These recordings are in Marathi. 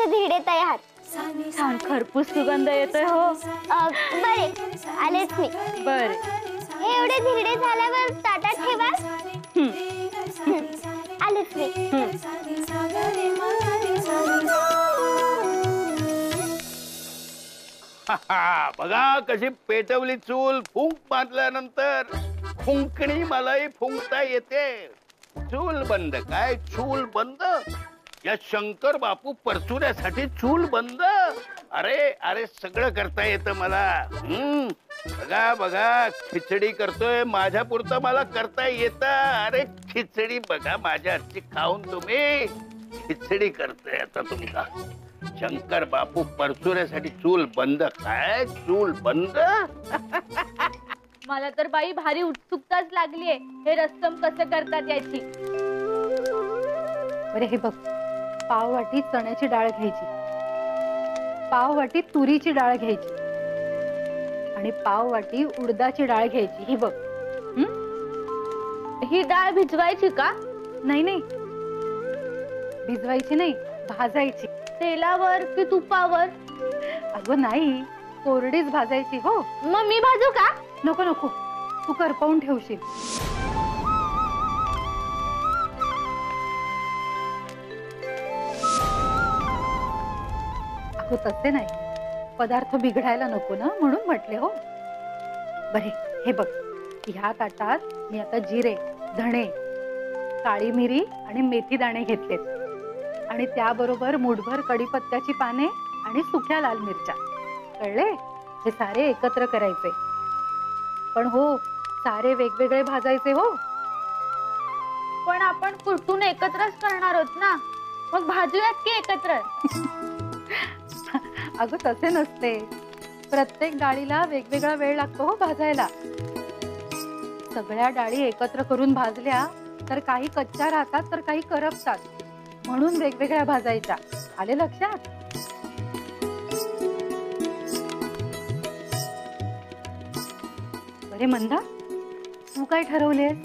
खरपुसाचे धिरडे तयार. छान खरपूस सुगंध येतोय हो. बरे आलेच मी. बरे हे एवढे धिरडे झाल्यावर ताटात ठेवा. आलेच मी. बघा कशी पेटवली चूल. फुंक मारल्यानंतर फुंकणी मलाही फुंकता येते. चूल बंद काय चूल बंद. या शंकर बापू परचुऱ्यासाठी चूल बंद. अरे अरे सगळं करता येतं मला. बघा बघा खिचडी करतोय माझ्या पुरतं मला करता येतं. अरे खिचडी बघा माझ्या हातची खाऊन तुम्ही. खिचडी करतोय आता तुमचा शंकर बापू परचुऱ्यासाठी चूल बंद काय चूल बंद. मला तर बाई भारी उत्सुकताच लागलीये हे रस्सम कसं करतात याची. बरे हे बघ, पाव वाटी चण्याची डाळ घ्यायची, पाव वाटी तुरीची डाळ घ्यायची आणि पाव वाटी उडदाची डाळ घ्यायची. ही बघ. ही डाळ भिजवायची का? नाही नाही भिजवायची नाही, भाजायची. तेलावर की तुपावर? अगं नाही, कोरडीच भाजायची. हो. मग मी भाजू का? नको नको, तू करपवून ठेवशील. अगं तसे नाही, पदार्थ बिघडायला नको ना म्हणून म्हटले. हो बरे हे बघ, ह्या ताटात मी आता जिरे, धणे, काळी मिरी आणि मेथी दाणे घेतलेत आणि त्याबरोबर मुठभर कढीपत्त्याची पाने आणि सुक्या लाल मिरच्या. कळले? हे सारे एकत्र करायचे. पण हो, सारे वेगवेगळे भाजायचे. हो पण आपण कुठून एकत्रच करणार आहोत ना, मग भाजूयात की एकत्र? अगं तसे नसते, प्रत्येक डाळीला वेगवेगळा वेळ लागतो हो भाजायला. सगळ्या डाळी एकत्र करून भाजल्या तर काही कच्च्या राहतात तर काही करपतात, म्हणून वेगवेगळ्या भाजायच्या. आले लक्षात? बरे मंदा, तू काय ठरवलेस?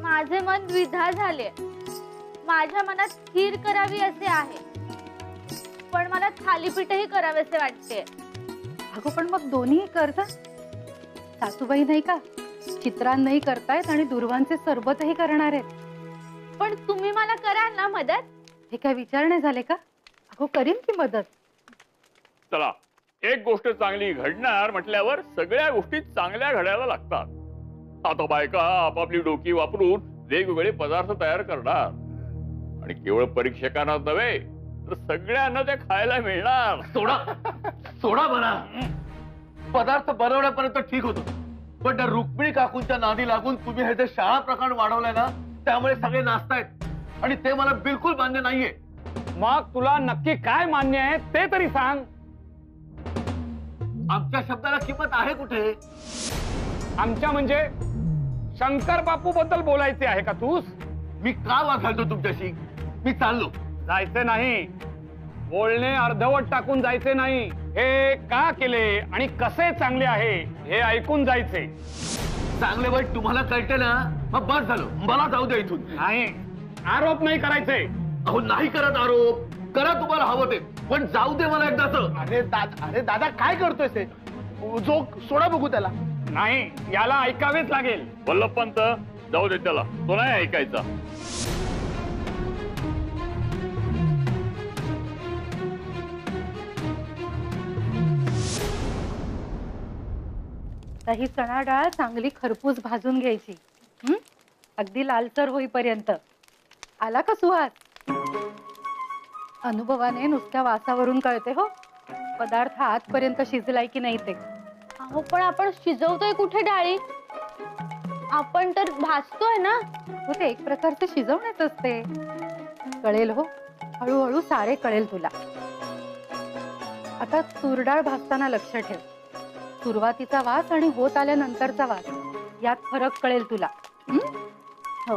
माझे मन द्विधा झाले. माझ्या मनात खीर करावी असे आहे, पण मला थालीपीठही करावेसे वाटते. अगं पण मग दोन्ही करता. सासूबाई नाही का चित्रांनाही करतायत आणि दुर्वांचे सरबतही करणार आहेत. पण तुम्ही मला कराल ना मदत? हे काय विचारणे झाले का? अगो करीन की मदत. चला, एक गोष्ट चांगली घडणार म्हटल्यावर सगळ्या गोष्टी चांगल्या घडायला लागतात. आता बायका आपापली डोकी वापरून वेगवेगळे पदार्थ तयार करणार आणि केवळ परीक्षकांना नव्हे तर सगळ्यांना ते खायला मिळणार. सोडा सोडा म्हणा. पदार्थ बनवण्यापर्यंत ठीक होतं, पण त्या रुक्मिणी काकूंच्या नादी लागून तुम्ही हे जे शाळा प्रकार वाढवलाय ना, त्यामुळे सगळे नाचतायत आणि ते मला बिलकुल मान्य नाहीये. मग तुला नक्की काय मान्य आहे ते तरी सांग. आमच्या शब्दाला किंमत आहे कुठे? आमच्या म्हणजे शंकर बापू बद्दल बोलायचे आहे का तूस? मी का वागायचो तुमच्याशी? मी चाललो. जायचे नाही, बोलणे अर्धवट टाकून जायचे नाही. हे का केले आणि कसे चांगले आहे हे ऐकून जायचे. चांगले वाईट तुम्हाला कळते ना, मग बस झालं, मला जाऊ द्या इथून. नाही, आरोप नाही करायचे. अहो नाही करत आरोप, करा तुम्हाला हवं ते, पण जाऊ दे मला एकदाच. अरे दादा काय करतोय ते? जो सोडा बघू त्याला. नाही, याला ऐकावेच लागेल. वल्लभपंत जाऊ दे त्याला, तो नाही ऐकायचा. ही चणा डाळ चांगली खरपूस भाजून घ्यायची. अगदी लालसर होईपर्यंत. आला का सुहास? अनुभवाने नुसत्या वासावरून कळते हो पदार्थ आतपर्यंत शिजलाय की नाही ते. अहो पण आपण शिजवतोय कुठे डाळी? आपण तर भाजतोय ना. हो ते एक प्रकारचे शिजवण्याच असते. कळेल हो, हळूहळू सारे कळेल तुला. आता तूर डाळ भाजताना लक्ष ठेव. सुरुवातीचा वास आणि होत आल्यानंतरचा वास यात फरक कळेल तुला. हो.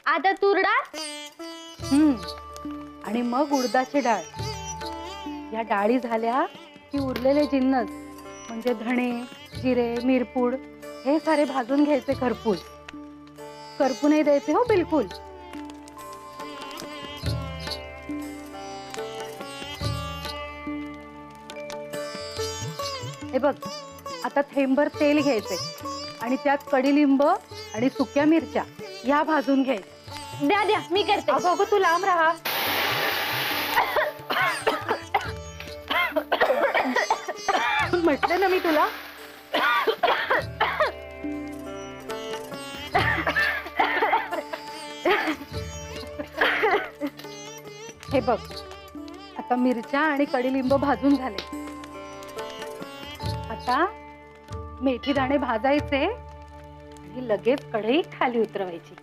आता तूर डाळ आणि मग उडदाची डाळ. या डाळी झाल्या की उरलेले जिन्नस म्हणजे धणे, जिरे, मिरपूड हे सारे भाजून घ्यायचे खरपूस. करपू नाही द्यायचे हो बिलकुल. हे बघ, आता थेंबर तेल घ्यायचे आणि त्यात कडीलिंब आणि सुक्या मिरच्या ह्या भाजून घ्यायच्या. द्या द्या, मी करते. अगं तू लांब राहा. म्हटलं ना मी तुला. हे बघ, आता मिरच्या आणि कडीलिंब भाजून झाले. आता मेथी दाणे भाजायचे आणि लगेच कढई खाली उतरवायची.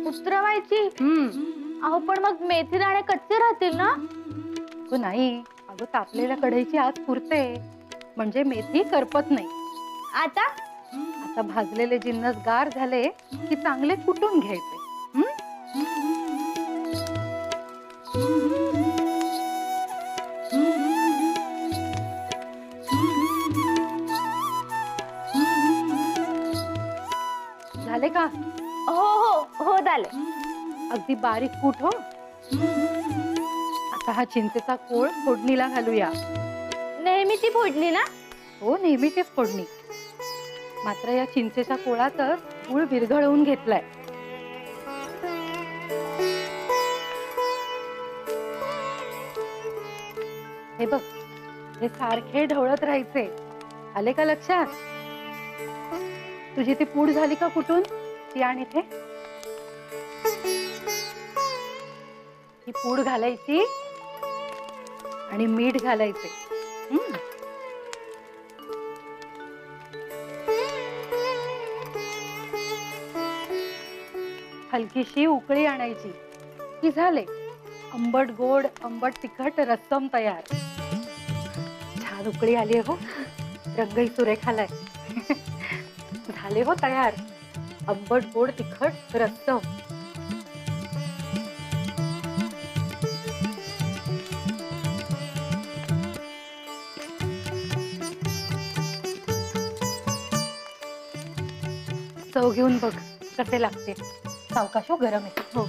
उतरवायची? अहो पण मग मेथी दाणे कच्चे राहतील ना? हो नाही अगं, तापलेल्या कढईची आग पुरते म्हणजे मेथी करपत नाही. आता आता भाजलेले जिन्नस गार झाले की चांगले कुटून घ्यायचे. झाले का? हो हो हो झाले. अगदी बारीक कूट हो. आता हा चिंचेचा कोळ फोडणीला घालूया. नेहमीची फोडणी ना? हो नेहमीचीच फोडणी, मात्र या चिंचेच्या कोळातच गूळ विरघळवून घेतलाय. हे बघ, हे सारखे ढवळत राहायचे. आले का लक्षात? तुझी ती पूड झाली का कुठून? ती आण इथे. ही पूड घालायची आणि मीठ घालायचे. हलकीशी उकळी आणायची की झाले आंबट गोड आंबट तिखट रस्सम तयार. छान उकळी आली हो, रंगही सुरेख आलाय. झाले हो तयार आंबट गोड तिखट रस्सम. चव घेऊन बघ कसे लागते. सावकाश हो, गरम आहे. हो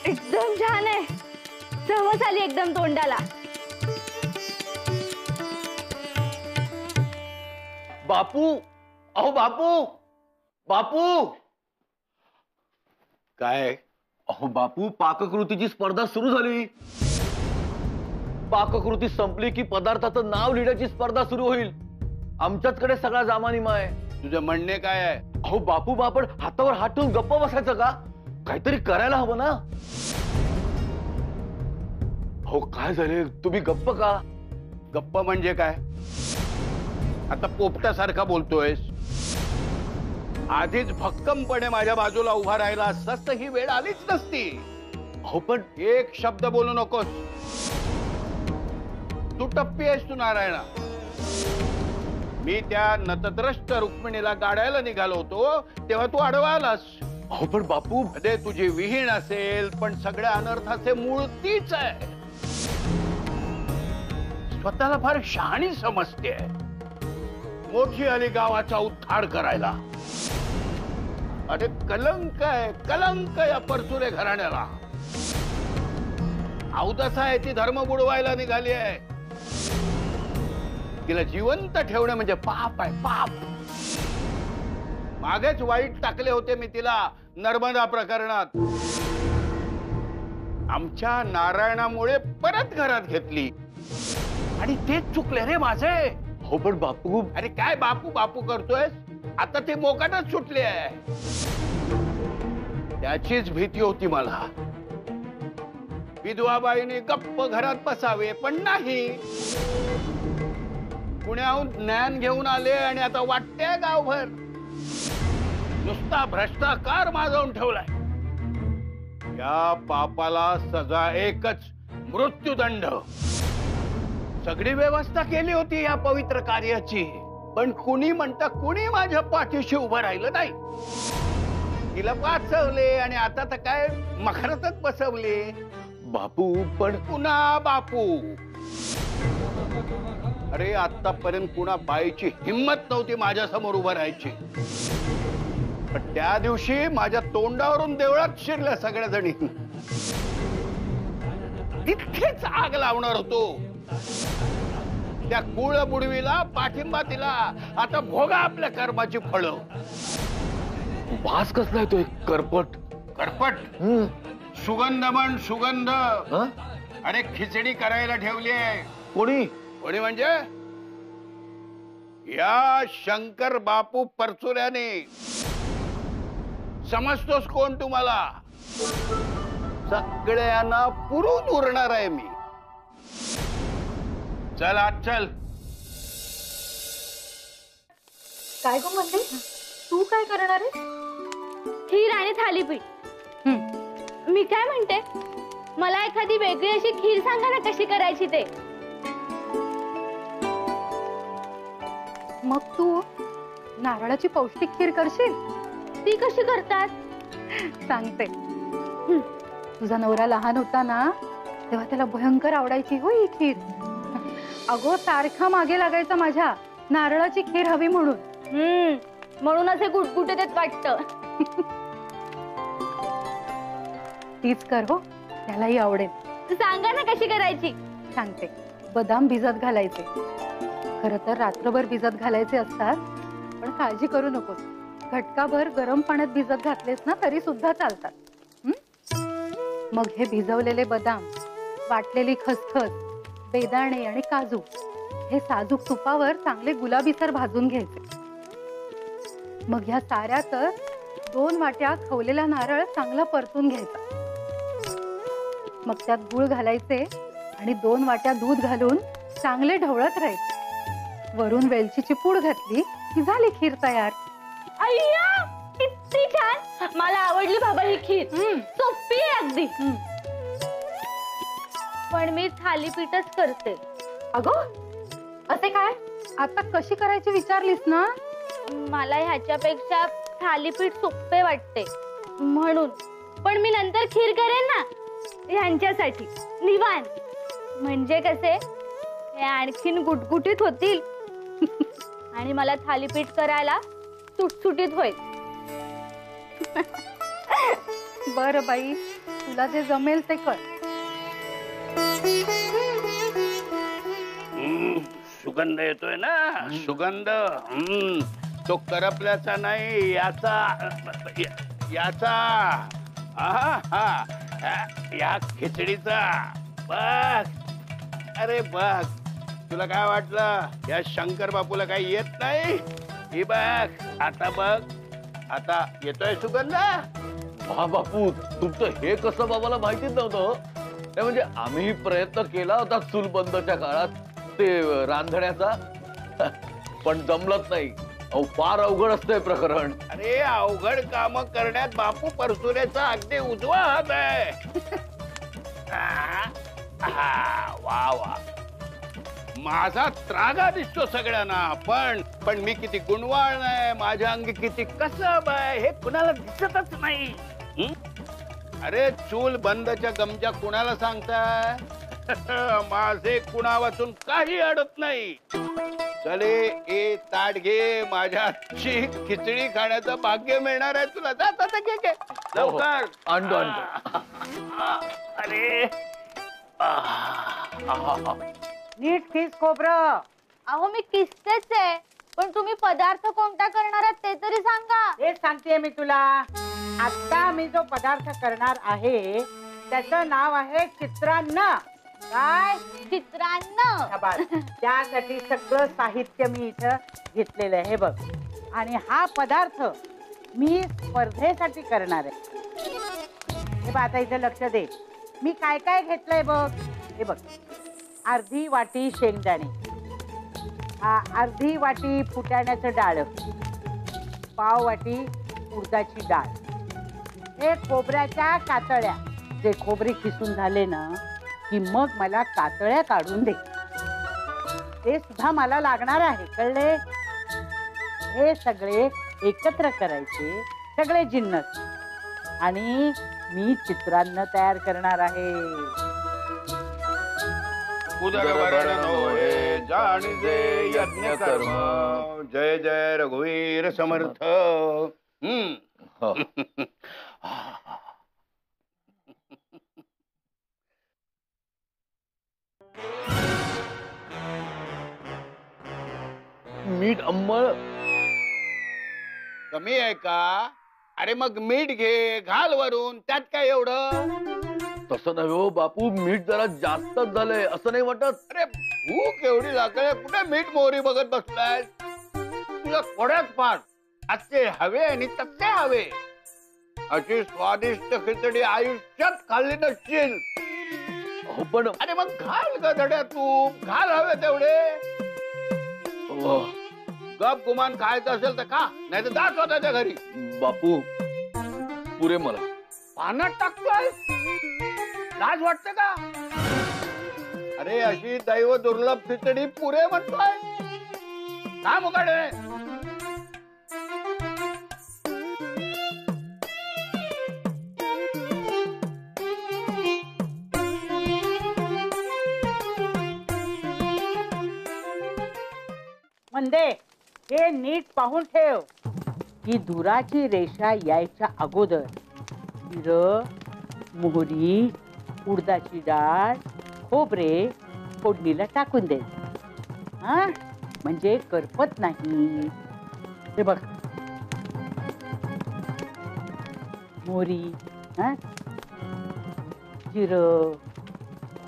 एकदम छान आहे. चवच आली एकदम तोंडाला. बापू, अहो बापू, बापू. काय? अहो बापू, पाककृतीची स्पर्धा सुरू झाली. पाककृती संपली की पदार्थाचं नाव लिहिण्याची स्पर्धा सुरू होईल. आमच्याचकडे सगळा जामानिमा आहे. तुझं म्हणणे काय आहे? अहो बापू, आपण हातावर हात ठेवून गप्प बसायचं का? काहीतरी करायला हवं ना. हो काय झाले, तुम्ही गप्प का? गप्प म्हणजे काय? आता पोपटासारखा बोलतोयस? आधीच भक्कमपणे माझ्या बाजूला उभा राहिला असतास तर ही वेळ आलीच नसती. हो पण एक शब्द बोलू नकोस. तू टप्पी आहेस तू नारायणा. मी त्या नतद्रष्ट रुक्मिणीला गाडायला निघालो होतो तेव्हा तू आडवा आलास. हो पण बापू, मध्ये तुझी विहीण असेल पण सगळ्या अनर्थाचे मूळ तीच आहे. स्वतःला फार शहाणी समजते. मोठी आली गावाचा उद्धार करायला. अरे कलंक आहे, कलंक या परचुरे घराण्याला. अवदसा आहे ती धर्म बुडवायला निघाली आहे. तिला जिवंत ठेवणं म्हणजे पाप आहे, पाप. मागेच वाईट टाकले होते मी तिला नर्मदा प्रकरणात. आमच्या नारायणामुळे परत घरात घेतली आणि तेच चुकले रे माझे. हो पण बापू, अरे काय बापू बापू करतोयस? आता ते मोकाटच सुटले आहे. त्याचीच भीती होती मला. विधवाबाईने गप्प घरात बसावे पण नाही. पुण्याहून ज्ञान घेऊन आले आणि आता वाटते गावभर. नुसता भ्रष्टाचार माजवून ठेवलाय. या पापाला सजा एकच, मृत्यूदंड. सगळी व्यवस्था केली होती या पवित्र कार्याची, पण कुणी म्हणता कुणी माझ्या पाठीशी उभं राहिलं नाही. तिला वाचवले आणि आता तर काय मखरातच बसवले. बापू पण पुन्हा बापू. अरे आतापर्यंत कुणा बाईची हिंमत नव्हती माझ्या समोर उभं राहायची, पण त्या दिवशी माझ्या तोंडावरून देवळात शिरल्या सगळ्या जणी. तिथेच आग लावणार होतो. त्या कुळ बुडवीला पाठिंबा दिला. आता भोगा आपल्या कर्माची फळं. वास कसला येतोय करपट करपट. सुगंध म्हण सुगंध. अरे खिचडी करायला ठेवली आहे. कोणी? कोणी म्हणजे या शंकर बापू परचुऱ्याने. समजतोस कोण तुम्हाला? सगळ्यांना पुरून उरणार आहे मी. चल आज चल. काय गो म्हणते तू काय करणार आहे? खीर आणि थालीपीठ. मी काय म्हणते, मला एखादी वेगळी अशी खीर सांगा ना कशी करायची ते. मग तू नारळाची पौष्टिक खीर करशील? ती कशी करतात? सांगते. तुझा नवरा लहान होता ना तेव्हा त्याला भयंकर आवडायची हो ही खीर. अगो सारखा मागे लागायचा माझ्या, नारळाची खीर हवी म्हणून. म्हणून असे गुटगुटे देत वाटतं. तीच कर हो, त्यालाही आवडेल. सांगा ना कशी करायची. सांगते. बदाम भिजत घालायचे. खरं तर रात्रभर भिजत घालायचे असतात, पण काळजी करू नकोस. घटकाभर गरम पाण्यात भिजत घातलेस ना तरी सुद्धा चालतात. मग हे भिजवलेले बदाम, वाटलेली खसखस, बेदाणे आणि काजू हे साजूक तुपावर चांगले गुलाबीसर भाजून घ्यायचे. मग ह्या साऱ्यातच 2 वाट्या खवलेला नारळ चांगला परतून घ्यायचा. मग त्यात गूळ घालायचे आणि 2 वाट्या दूध घालून चांगले ढवळत राहायचे. वरून वेलचीची पूड घातली की झाली खीर तयार. अय्या किती छान. मला आवडली बाबा ही खीर. सोपी आहे अगदी. पण मी थालीपीठच करते. अगो असे काय? आता कशी करायची विचारलीस ना? मला ह्याच्यापेक्षा थालीपीठ सोपे वाटते म्हणून. पण मी नंतर खीर करेन ना ह्यांच्यासाठी निवांत. म्हणजे कसे हे आणखीन गुटगुटीत होतील आणि मला थालीपीठ करायला सुटसुटीत होईल. बरं बाई, तुला जे जमेल ते कर. सुगंध येतोय ना. सुगंध. तो करपल्याचा नाही, याचा या खिचडीचा. बघ. अरे बघ, तुला काय वाटलं या शंकर बापूला काही येत नाही? ही बघ. आता बघ, आता येतोय सुगंध. हा बापू, तुमचं हे कसं बाबाला माहितीच नव्हतं. नाही म्हणजे आम्ही प्रयत्न केला होता चूल बंदच्या काळात ते रांधण्याचा, पण जमलंच नाही. फार अवघड असतंय प्रकरण. अरे अवघड काम करण्यात बापू परचुऱ्याचा अगदी उजवा हात आहे. वा वा. माझा त्रागा दिसतो सगळ्यांना, पण मी किती गुणवान आहे, माझ्या अंगी किती कसब आहे हे कुणाला दिसतच नाही. अरे चूल बंदच्या गमच्या कुणाला सांगताय? माझे कुणा वाचून काही अडत नाही. चले ए ताट घे, माझ्या खिचडी खाण्याचं भाग्य मिळणार आहे तुला. जात घे लवकर. आणतो आणतो. अरे नीट किस खोबरं. अहो मी किसतेच आहे, पण तुम्ही पदार्थ कोणता करणार आहात ते तरी सांगा. हेच सांगतेय मी तुला. आता मी जो पदार्थ करणार आहे त्याचं नाव आहे चित्रान्न. काय? चित्रान्न. त्यासाठी सगळं साहित्य मी इथं घेतलेलं आहे बघ. आणि हा पदार्थ मी स्पर्धेसाठी करणार आहे. हे बघ, आता इथं लक्ष दे. मी काय काय घेतलंय बघ. हे बघ, अर्धी वाटी शेंगदाणे, अर्धी वाटी फुटाण्याचं डाळ, पाव वाटी उडदाची डाळ, हे खोबऱ्याच्या कातळ्या. जे खोबरे खिसून झाले ना की मग मला कातळ्या काढून दे. ते सुद्धा मला लागणार आहे, कळले? हे सगळे एकत्र करायचे, सगळे जिन्नस, आणि मी चित्रान्न तयार करणार आहे. उदरभरण नोहे जाणीजे यज्ञ कर्म. जय जय रघुवीर समर्थ. मीठ अंमळ कमी आहे का? अरे मग मीठ घे, घाल वरून, त्यात काय एवढं? तसं नाही हो बापू, मीठ जरा जास्तच झालंय असं नाही वाटत? अरे भूक एवढी लागली, कुठे मीठ मोहरी बघत बसलाय? तुला थोड्याच फार आजचे हवे आणि तसे हवे. अशी स्वादिष्ट खिचडी आयुष्यात खाल्ली नसशील. हो पण अरे मग घाल गधड्या तूप, घाल हवे तेवढे. गप गुमान खायचं असेल तर खा, नाही तर जा स्वतःच्या घरी. बापू पुरे मला. पाण्यात टाकतोय, लाज वाटते का? अरे अशी दैव दुर्लभ खिचडी पुरे म्हणतोय. काय मुकाडे? मंदे हे नीट पाहून ठेव की धुराची रेषा यायच्या अगोदर जिरं, मोहरी, उडदाची डाळ, खोबरे फोडणीला टाकून दे. हा म्हणजे करपत नाही. हे बघ मोहरी, जिरं,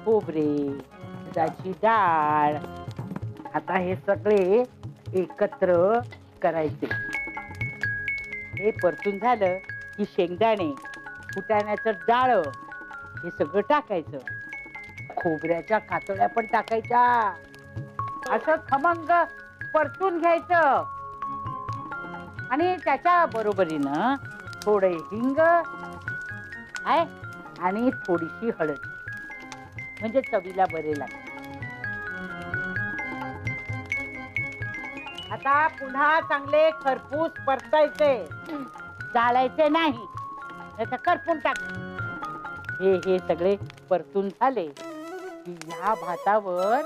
खोबरे, उडदाची डाळ. आता हे सगळे एकत्र करायचे. हे परतून झालं की शेंगदाणे, फुटाण्याचं डाळ हे सगळं टाकायचं. खोबऱ्याच्या कातळ्या पण टाकायच्या. असं खमंग परतून घ्यायचं. आणि त्याच्या बरोबरीनं थोडे हिंग आहे आणि थोडीशी हळद, म्हणजे चवीला बरे लागते. आता पुन्हा चांगले खरपूस परतायचे, जाळायचे नाही, त्याचा करपून टाक. हे सगळे परतून झाले की ह्या भातावर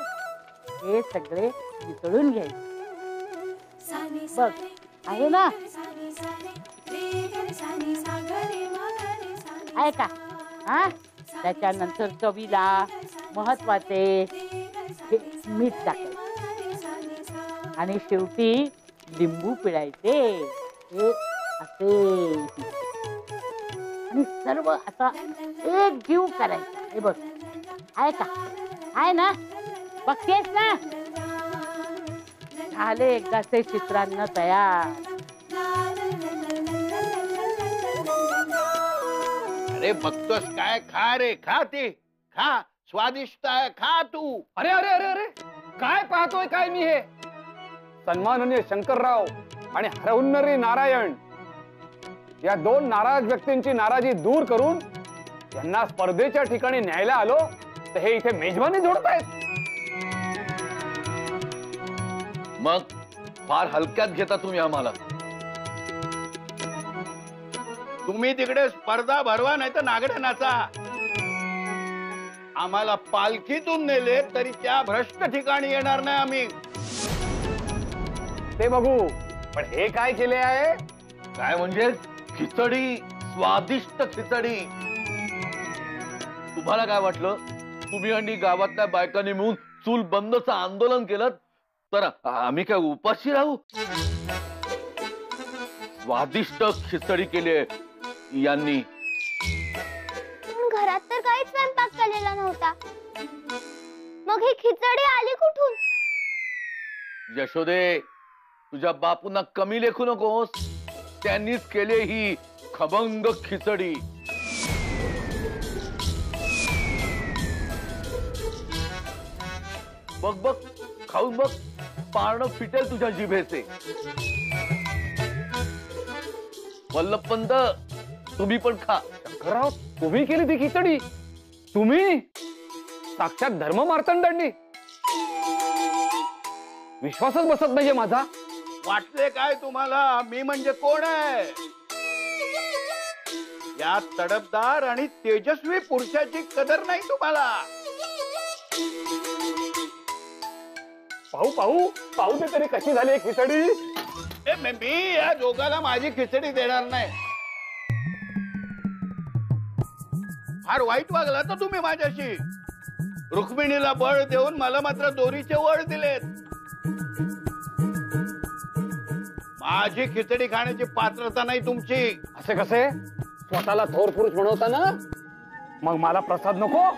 हे सगळे मिसळून घ्यायचे. बघ आहे ना? आहे का? हा त्याच्यानंतर चवीला महत्वाचे मीठ टाकायचे आणि शेवटी लिंबू पिळायचे. हे असे आणि सर्व असा एक जीव करायचा. हे बघ आहे का? आहे ना? बघतेस ना? झाले एकदाचे चित्रान्न तयार. अरे बघतोस काय? खा रे, खा ते खा. स्वादिष्ट आहे, खा तू. अरे अरे अरे अरे काय पाहतोय काय मी? हे सन्माननीय शंकरराव आणि हरहुन्नरी नारायण या दोन नाराज व्यक्तींची नाराजी दूर करून त्यांना स्पर्धेच्या ठिकाणी न्यायला आलो, तर हे इथे मेजवानी जोडतायत. मग फार हलक्यात घेता तुम्ही आम्हाला. तुम्ही तिकडे स्पर्धा भरवा, नाही तर नागडे नाचा. आम्हाला पालखीतून नेले तरी त्या भ्रष्ट ठिकाणी येणार नाही आम्ही. ते बघू, पण हे काय केले आहे? काय म्हणजे? खिचडी, स्वादिष्ट खिचडी. तुम्हाला काय वाटलं तुम्ही आणि गावातल्या बायकांनी मिळून चूल बंदचं आंदोलन केलं तर आम्ही काय उपाशी राहू? स्वादिष्ट खिचडी केली यांनी. घरात तर काहीच स्वयंपाक केलेला नव्हता, मग ही खिचडी आली कुठून? यशोदे, तुझ्या बापूंना कमी लेखू नकोस. त्यांनीच केले ही खमंग खिचडी. बघ बघ, खाऊन बघ, पारणं फिटेल तुझ्या जिभेचे. वल्लभपंत, तुम्ही पण खा. शंकरराव, तुम्ही केली ती खिचडी? तुम्ही? साक्षात धर्म मार्तंडांनी? विश्वासच बसत नाहीये माझा. वाटले काय तुम्हाला मी म्हणजे कोण आहे? या तडफदार आणि तेजस्वी पुरुषाची कदर नाही तुम्हाला. पाहू पाहू पाहू दे तरी कशी झाली खिचडी. मी या जोगाला माझी खिचडी देणार नाही. फार वाईट वागला तर तुम्ही माझ्याशी. रुक्मिणीला बळ देऊन मला मात्र दोरीचे वळ दिलेत. माझी खिचडी खाण्याची पात्रता नाही तुमची. असे कसे? स्वतःला थोर पुरुष म्हणवता ना, मग मला प्रसाद नको.